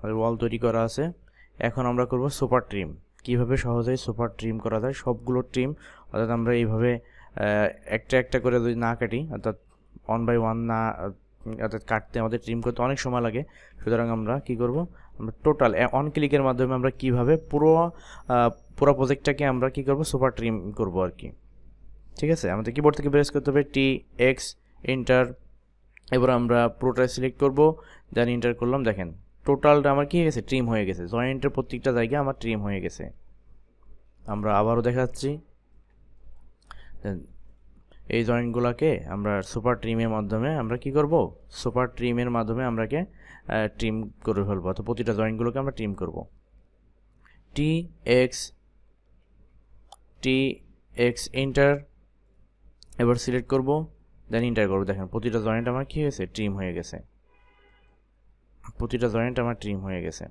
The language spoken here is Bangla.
আমাদের ওয়াল তৈরি করা আছে। এখন আমরা করব সুপার ট্রিম। কীভাবে সহজেই সুপার ট্রিম করা যায়, সবগুলো ট্রিম, অর্থাৎ আমরা এইভাবে একটা একটা করে যদি না কাটি, অর্থাৎ 1 বাই 1 না, অর্থাৎ কাটতে আমাদের ট্রিম করতে অনেক সময় লাগে। সুতরাং আমরা কি করব, আমরা টোটাল অন ক্লিকের মাধ্যমে আমরা কিভাবে পুরো প্রজেক্টটাকে আমরা কি করব, সুপার ট্রিম করব আর কি। ঠিক আছে, আমাদের কিবোর্ড থেকে প্রেস করতে হবে টি এক্স এন্টার। এবার আমরা পুরোটা সিলেক্ট করব, দেন এন্টার করলাম। দেখেন টোটালটা আমার কি হয়ে গেছে, ট্রিম হয়ে গেছে। জয়েন্টের প্রত্যেকটা জায়গায় আমার ট্রিম হয়ে গেছে। আমরা আবারও দেখাচ্ছি, এই জয়েন্টগুলোকে আমরা সুপার ট্রিমের মাধ্যমে আমরা কি করব, সুপার ট্রিমের মাধ্যমে আমরাকে ট্রিম করে ফেলবো। তো প্রতিটা জয়েন্টগুলোকে আমরা ট্রিম করব। T X enter. এবার সিলেক্ট করব, দেন এন্টার করব। দেখেন প্রতিটা জয়েন্ট আমার কি হয়েছে, ট্রিম হয়ে গেছে। প্রতিটা জয়েন্ট আমার ট্রিম হয়ে গেছে।